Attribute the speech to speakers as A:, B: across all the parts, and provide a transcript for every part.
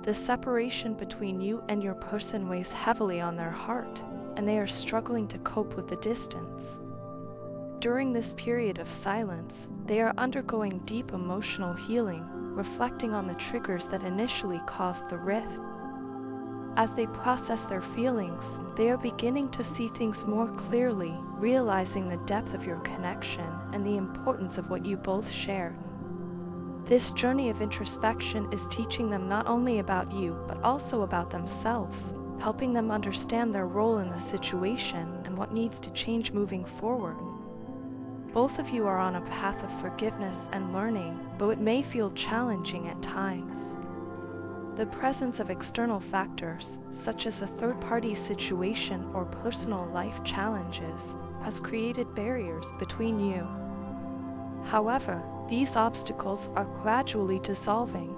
A: The separation between you and your person weighs heavily on their heart, and they are struggling to cope with the distance. During this period of silence, they are undergoing deep emotional healing, reflecting on the triggers that initially caused the rift. As they process their feelings, they are beginning to see things more clearly, realizing the depth of your connection and the importance of what you both share. This journey of introspection is teaching them not only about you, but also about themselves, helping them understand their role in the situation and what needs to change moving forward. Both of you are on a path of forgiveness and learning, though it may feel challenging at times. The presence of external factors, such as a third-party situation or personal life challenges, has created barriers between you. However, these obstacles are gradually dissolving.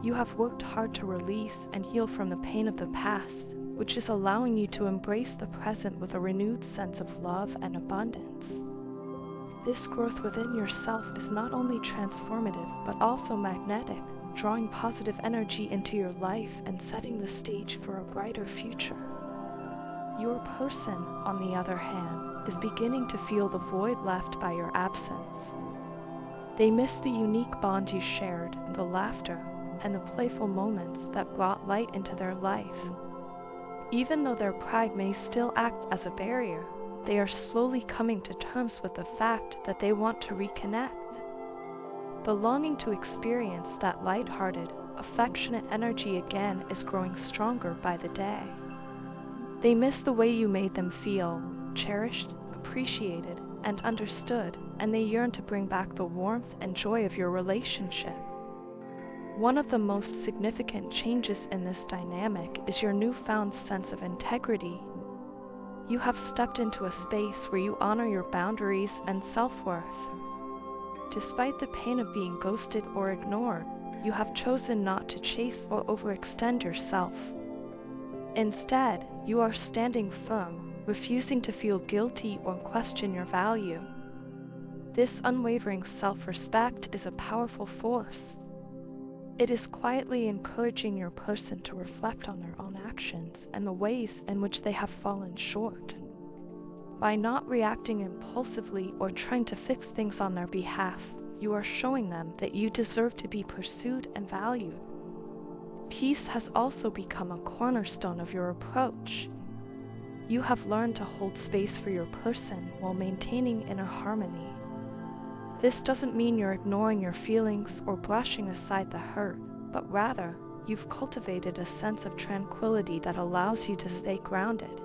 A: You have worked hard to release and heal from the pain of the past, which is allowing you to embrace the present with a renewed sense of love and abundance. This growth within yourself is not only transformative, but also magnetic, drawing positive energy into your life and setting the stage for a brighter future. Your person, on the other hand, is beginning to feel the void left by your absence. They miss the unique bond you shared, the laughter, and the playful moments that brought light into their life. Even though their pride may still act as a barrier, they are slowly coming to terms with the fact that they want to reconnect. The longing to experience that light-hearted, affectionate energy again is growing stronger by the day. They miss the way you made them feel, cherished, appreciated, and understood, and they yearn to bring back the warmth and joy of your relationship. One of the most significant changes in this dynamic is your newfound sense of integrity. You have stepped into a space where you honor your boundaries and self-worth. Despite the pain of being ghosted or ignored, you have chosen not to chase or overextend yourself. Instead, you are standing firm, refusing to feel guilty or question your value. This unwavering self-respect is a powerful force. It is quietly encouraging your person to reflect on their own actions and the ways in which they have fallen short. By not reacting impulsively or trying to fix things on their behalf, you are showing them that you deserve to be pursued and valued. Peace has also become a cornerstone of your approach. You have learned to hold space for your person while maintaining inner harmony. This doesn't mean you're ignoring your feelings or brushing aside the hurt, but rather, you've cultivated a sense of tranquility that allows you to stay grounded.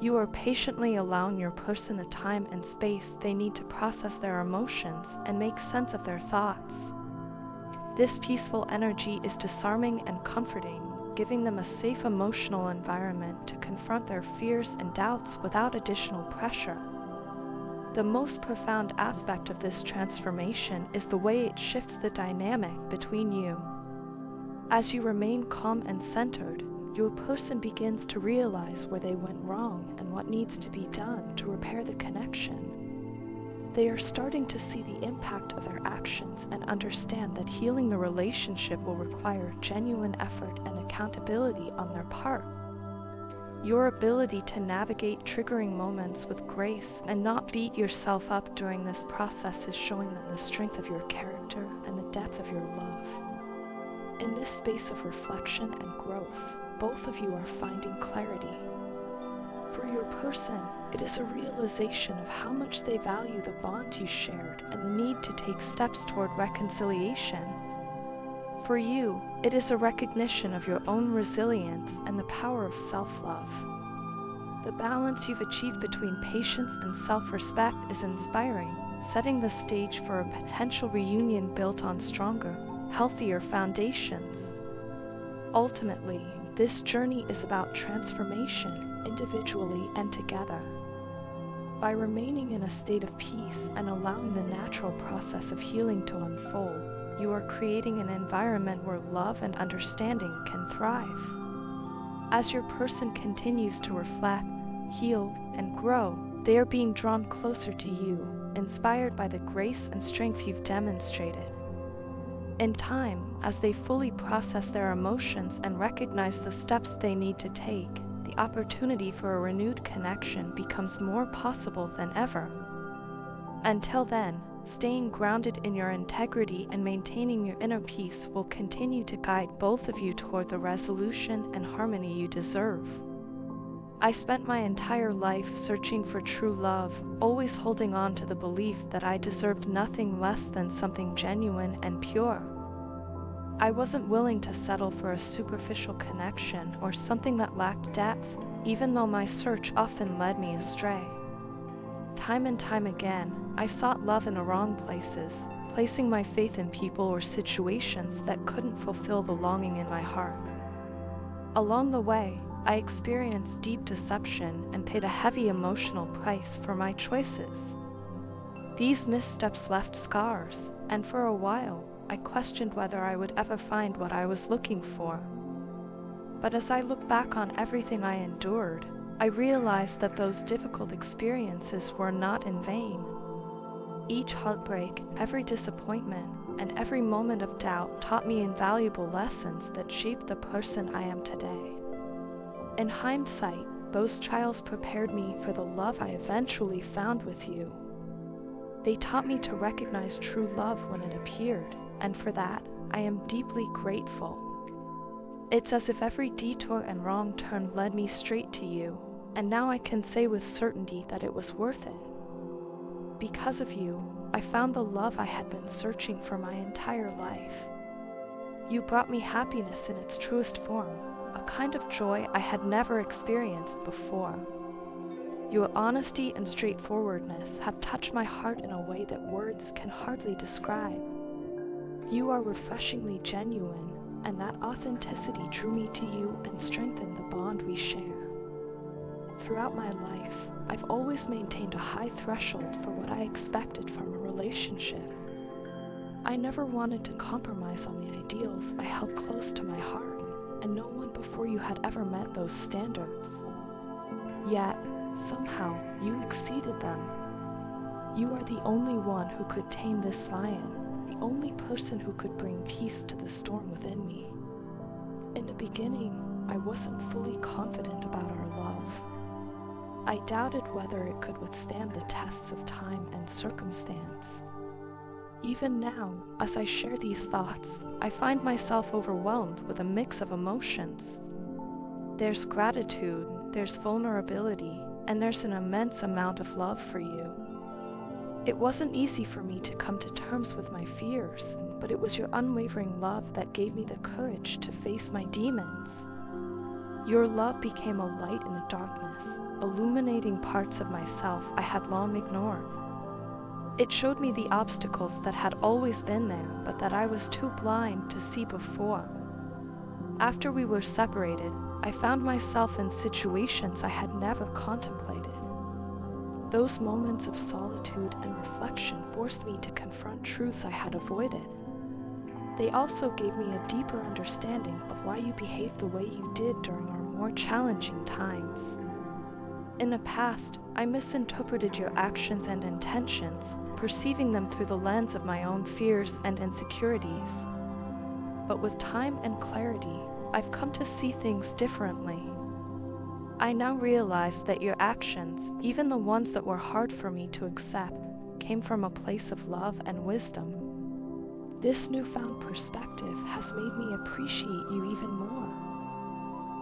A: You are patiently allowing your person the time and space they need to process their emotions and make sense of their thoughts. This peaceful energy is disarming and comforting, giving them a safe emotional environment to confront their fears and doubts without additional pressure. The most profound aspect of this transformation is the way it shifts the dynamic between you. As you remain calm and centered, your person begins to realize where they went wrong and what needs to be done to repair the connection. They are starting to see the impact of their actions and understand that healing the relationship will require genuine effort and accountability on their part. Your ability to navigate triggering moments with grace and not beat yourself up during this process is showing them the strength of your character and the depth of your love. In this space of reflection and growth, both of you are finding clarity. For your person, it is a realization of how much they value the bond you shared and the need to take steps toward reconciliation. For you, it is a recognition of your own resilience and the power of self-love. The balance you've achieved between patience and self-respect is inspiring, setting the stage for a potential reunion built on stronger, healthier foundations. Ultimately, this journey is about transformation, individually and together. By remaining in a state of peace and allowing the natural process of healing to unfold, you are creating an environment where love and understanding can thrive. As your person continues to reflect, heal, and grow, they are being drawn closer to you, inspired by the grace and strength you've demonstrated. In time, as they fully process their emotions and recognize the steps they need to take, the opportunity for a renewed connection becomes more possible than ever. Until then, staying grounded in your integrity and maintaining your inner peace will continue to guide both of you toward the resolution and harmony you deserve. I spent my entire life searching for true love, always holding on to the belief that I deserved nothing less than something genuine and pure. I wasn't willing to settle for a superficial connection or something that lacked depth, even though my search often led me astray. Time and time again, I sought love in the wrong places, placing my faith in people or situations that couldn't fulfill the longing in my heart. Along the way, I experienced deep deception and paid a heavy emotional price for my choices. These missteps left scars, and for a while, I questioned whether I would ever find what I was looking for. But as I look back on everything I endured, I realized that those difficult experiences were not in vain. Each heartbreak, every disappointment, and every moment of doubt taught me invaluable lessons that shaped the person I am today. In hindsight, those trials prepared me for the love I eventually found with you. They taught me to recognize true love when it appeared, and for that, I am deeply grateful. It's as if every detour and wrong turn led me straight to you, and now I can say with certainty that it was worth it. Because of you, I found the love I had been searching for my entire life. You brought me happiness in its truest form, a kind of joy I had never experienced before. Your honesty and straightforwardness have touched my heart in a way that words can hardly describe. You are refreshingly genuine, and that authenticity drew me to you and strengthened the bond we share. Throughout my life, I've always maintained a high threshold for what I expected from a relationship. I never wanted to compromise on the ideals I held close to my heart, and no one before you had ever met those standards. Yet, somehow, you exceeded them. You are the only one who could tame this lion, the only person who could bring peace to the storm within me. In the beginning, I wasn't fully confident about our love. I doubted whether it could withstand the tests of time and circumstance. Even now, as I share these thoughts, I find myself overwhelmed with a mix of emotions. There's gratitude, there's vulnerability, and there's an immense amount of love for you. It wasn't easy for me to come to terms with my fears, but it was your unwavering love that gave me the courage to face my demons. Your love became a light in the darkness, illuminating parts of myself I had long ignored. It showed me the obstacles that had always been there, but that I was too blind to see before. After we were separated, I found myself in situations I had never contemplated. Those moments of solitude and reflection forced me to confront truths I had avoided. They also gave me a deeper understanding of why you behaved the way you did during our more challenging times. In the past, I misinterpreted your actions and intentions, perceiving them through the lens of my own fears and insecurities. But with time and clarity, I've come to see things differently. I now realize that your actions, even the ones that were hard for me to accept, came from a place of love and wisdom. This newfound perspective has made me appreciate you even more.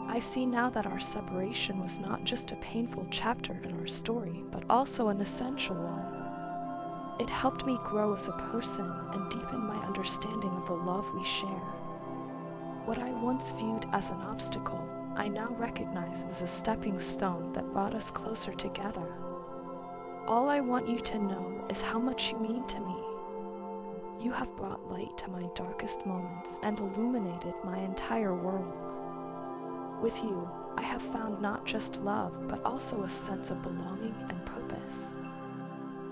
A: I see now that our separation was not just a painful chapter in our story, but also an essential one. It helped me grow as a person and deepen my understanding of the love we share. What I once viewed as an obstacle, I now recognize as a stepping stone that brought us closer together. All I want you to know is how much you mean to me. You have brought light to my darkest moments and illuminated my entire world. With you, I have found not just love, but also a sense of belonging and purpose.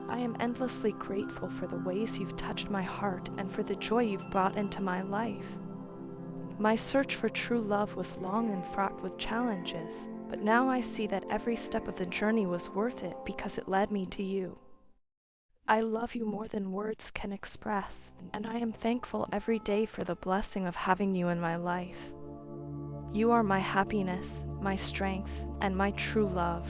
A: I am endlessly grateful for the ways you've touched my heart and for the joy you've brought into my life. My search for true love was long and fraught with challenges, but now I see that every step of the journey was worth it because it led me to you. I love you more than words can express, and I am thankful every day for the blessing of having you in my life. You are my happiness, my strength, and my true love.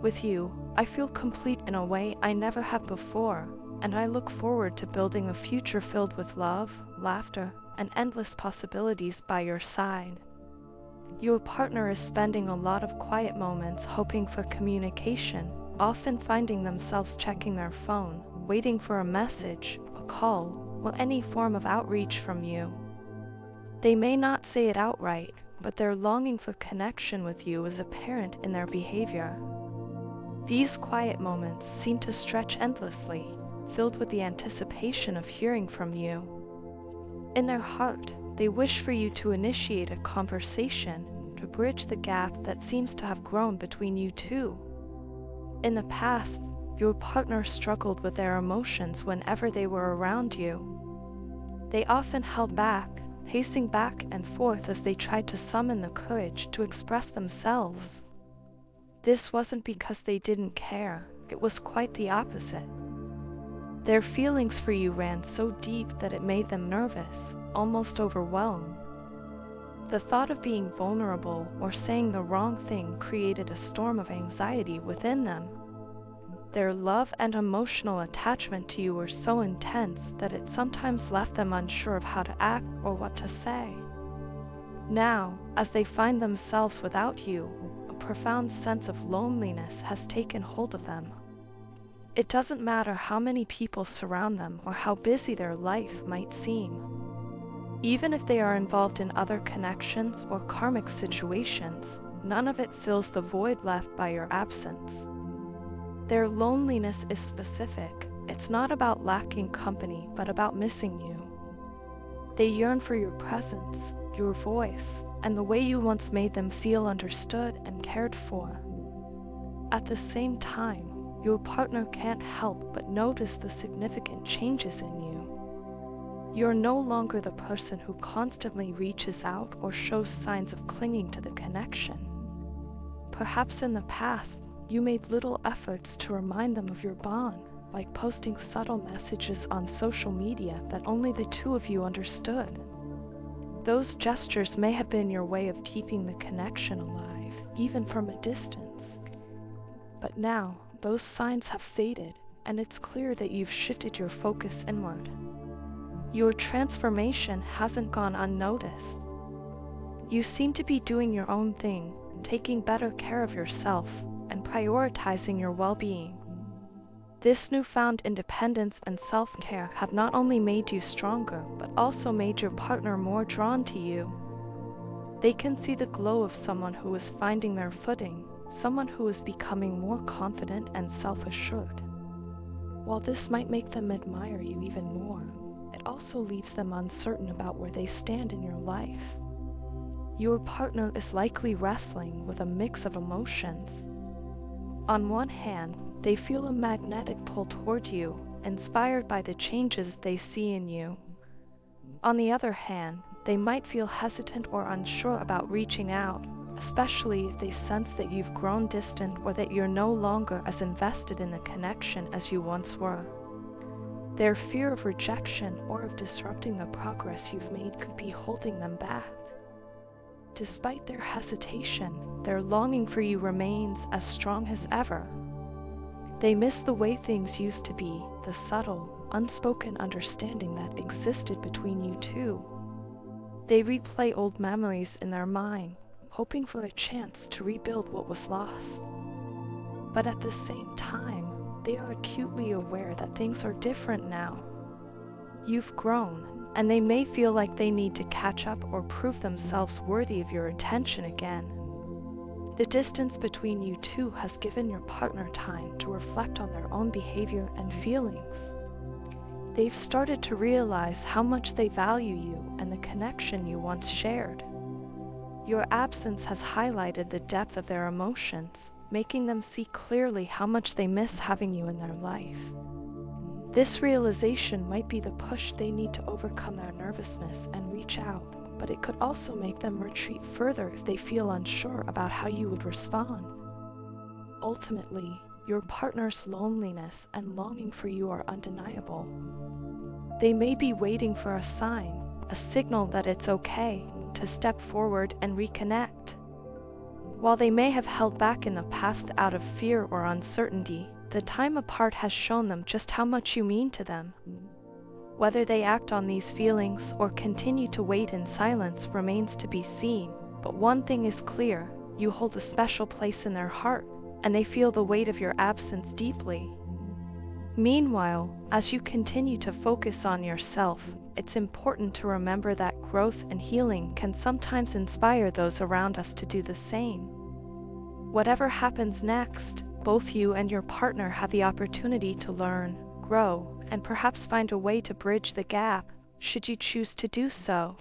A: With you, I feel complete in a way I never have before, and I look forward to building a future filled with love, laughter, and endless possibilities by your side. Your partner is spending a lot of quiet moments hoping for communication, often finding themselves checking their phone, waiting for a message, a call, or any form of outreach from you. They may not say it outright, but their longing for connection with you is apparent in their behavior. These quiet moments seem to stretch endlessly, filled with the anticipation of hearing from you. In their heart, they wish for you to initiate a conversation to bridge the gap that seems to have grown between you two. In the past, your partner struggled with their emotions whenever they were around you. They often held back, pacing back and forth as they tried to summon the courage to express themselves. This wasn't because they didn't care, it was quite the opposite. Their feelings for you ran so deep that it made them nervous, almost overwhelmed. The thought of being vulnerable or saying the wrong thing created a storm of anxiety within them. Their love and emotional attachment to you were so intense that it sometimes left them unsure of how to act or what to say. Now, as they find themselves without you, a profound sense of loneliness has taken hold of them. It doesn't matter how many people surround them or how busy their life might seem. Even if they are involved in other connections or karmic situations, none of it fills the void left by your absence. Their loneliness is specific. It's not about lacking company, but about missing you. They yearn for your presence, your voice, and the way you once made them feel understood and cared for. At the same time, your partner can't help but notice the significant changes in you. You're no longer the person who constantly reaches out or shows signs of clinging to the connection. Perhaps in the past, you made little efforts to remind them of your bond, like posting subtle messages on social media that only the two of you understood. Those gestures may have been your way of keeping the connection alive, even from a distance. But now, those signs have faded, and it's clear that you've shifted your focus inward. Your transformation hasn't gone unnoticed. You seem to be doing your own thing, taking better care of yourself, and prioritizing your well-being. This newfound independence and self-care have not only made you stronger, but also made your partner more drawn to you. They can see the glow of someone who is finding their footing, someone who is becoming more confident and self-assured. While this might make them admire you even more, it also leaves them uncertain about where they stand in your life. Your partner is likely wrestling with a mix of emotions. On one hand, they feel a magnetic pull toward you, inspired by the changes they see in you. On the other hand, they might feel hesitant or unsure about reaching out, especially if they sense that you've grown distant or that you're no longer as invested in the connection as you once were. Their fear of rejection or of disrupting the progress you've made could be holding them back. Despite their hesitation, their longing for you remains as strong as ever. They miss the way things used to be, the subtle, unspoken understanding that existed between you two. They replay old memories in their mind, hoping for a chance to rebuild what was lost. But at the same time, they are acutely aware that things are different now. You've grown, and they may feel like they need to catch up or prove themselves worthy of your attention again. The distance between you two has given your partner time to reflect on their own behavior and feelings. They've started to realize how much they value you and the connection you once shared. Your absence has highlighted the depth of their emotions, making them see clearly how much they miss having you in their life. This realization might be the push they need to overcome their nervousness and reach out, but it could also make them retreat further if they feel unsure about how you would respond. Ultimately, Your partner's loneliness and longing for you are undeniable. They may be waiting for a sign, a signal that it's okay to step forward and reconnect. While they may have held back in the past out of fear or uncertainty, the time apart has shown them just how much you mean to them. Whether they act on these feelings or continue to wait in silence remains to be seen, but one thing is clear: you hold a special place in their heart, and they feel the weight of your absence deeply. Meanwhile, as you continue to focus on yourself, it's important to remember that growth and healing can sometimes inspire those around us to do the same. Whatever happens next, both you and your partner have the opportunity to learn, grow, and perhaps find a way to bridge the gap, should you choose to do so.